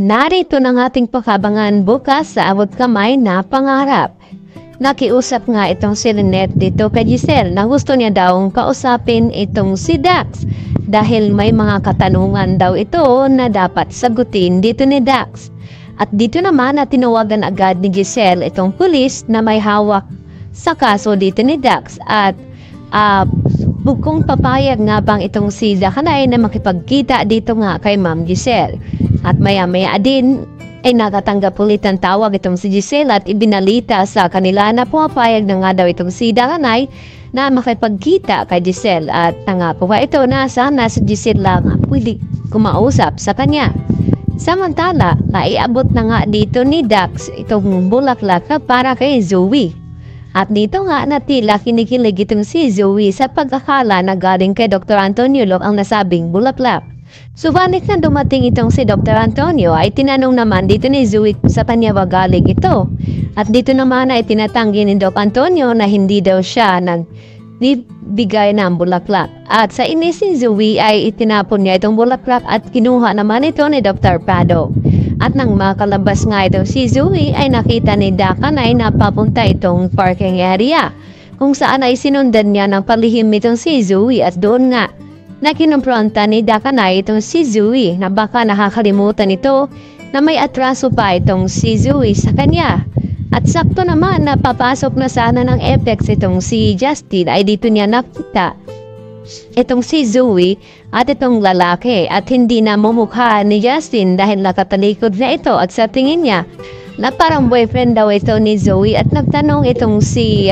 Narito ng ating pakabangan bukas sa abot kamay na pangarap. Nakiusap nga itong si Lynette dito kay Giselle na gusto niya daw kausapin itong si Dax dahil may mga katanungan daw ito na dapat sagutin dito ni Dax. At dito naman na tinawagan agad ni Giselle itong pulis na may hawak sa kaso dito ni Dax at kung papayag nga bang itong si Dakanay na makipagkita dito nga kay Ma'am Giselle. At maya-maya din ay nakatanggap ulit ang tawag itong si Giselle at ibinalita sa kanila na pumapayag na nga daw itong si Dakanay na makipagkita kay Giselle at nangako pa ito na sana si Giselle lang pwede kumausap sa kanya. Samantala, naiabot na nga dito ni Dax itong bulaklak para kay Zoe. At dito nga na tila kinikilig itong si Zoe sa pagkakala na galing kay Dr. Antonio Locke ang nasabing bulaklak. Subalit na dumating itong si Dr. Antonio ay tinanong naman dito ni Zoe sa kanya galing ito. At dito naman ay tinatanggi ni Dr. Antonio na hindi daw siya nagbibigay ng bulaklak. At sa inis ni Zoe ay itinapon niya itong bulaklak at kinuha naman ito ni Dr. Prado. At nang makalabas nga itong si Zoe ay nakita ni Dakanay na papunta itong parking area kung saan ay sinundan niya ng palihim itong si Zoe at doon nga na kinumpronta ni Dakanay itong si Zoe na baka nakakalimutan ito na may atraso pa itong si Zoe sa kanya. At sakto naman na papasok na sana ng Apex itong si Justin ay dito niya nakita itong si Zoe at itong lalaki at hindi na mumukha ni Justin dahil nakatalikod na ito at sa tingin niya na parang boyfriend daw ito ni Zoe at nagtanong itong si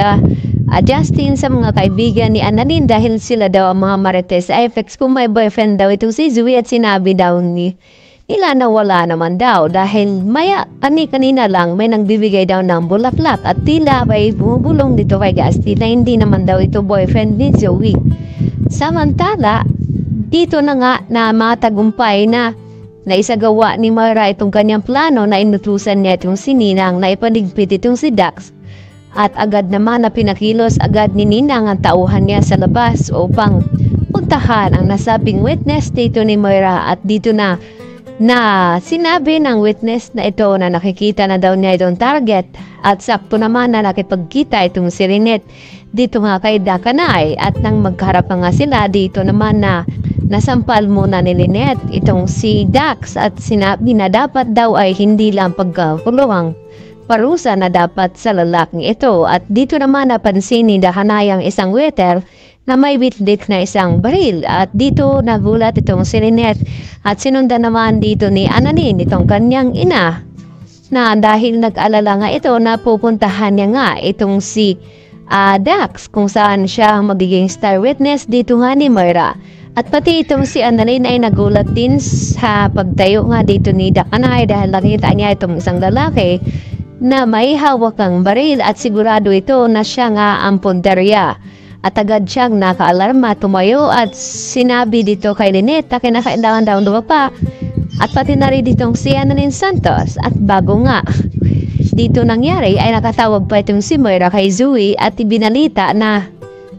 Justin sa mga kaibigan ni Annalyn dahil sila daw ang mga marites sa Apex kung may boyfriend daw itong si Zoe at sinabi daw nila na wala naman daw dahil kanina lang may nagbibigay daw ng bulaklak at tila may bumubulong dito kay Justin na hindi naman daw ito boyfriend ni Zoe. Samantala, dito na nga na matagumpay na naisagawa ni Moira itong kanyang plano na inutusan niya itong si Ninang na ipaligpit itong si Dax. At agad naman na pinakilos agad ni Ninang ang tauhan niya sa labas upang puntahan ang nasabing witness dito ni Moira at dito na sinabi ng witness na ito na nakikita na daw niya itong target at sakto naman na nakipagkita itong si Lynette dito nga kay Dakanay at nang magkaharap nga sila dito naman na nasampal muna ni Lynette itong si Dax at sinabi na dapat daw ay hindi lang pagkakulong parusa na dapat sa lalaking ito at dito naman napansin ni Dakanay ang isang waiter na may bitbit na isang baril at dito nagulat itong si Lynette at sinundan naman dito ni Annalyn itong kanyang ina na dahil nag-alala nga ito na pupuntahan niya nga itong si Dax kung saan siya ang magiging star witness dito nga ni Moira. At pati itong si Annalyn ay nagulat din sa pagtayo nga dito ni Dakanay dahil nakita niya itong isang lalaki na may hawak ang baril at sigurado ito na siya nga ang punteriya. At agad siyang nakaalarma, tumayo at sinabi dito kay Lynette na kinakailangan daw lumapa. At pati na rin ditong si Annalyn Santos at bago nga dito nangyari ay nakatawag pa itong si Moira kay Zoe at ibinalita na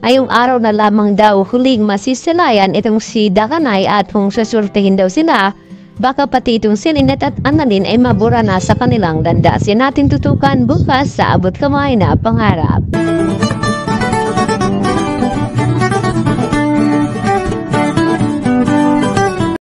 ngayong araw na lamang daw huling masisilayan itong si Dakanay at kung sasurtihin daw sila baka pati itong si Lynette at Annalyn ay mabura na sa kanilang landas. Yan natin tutukan bukas sa abot kamay na pangarap.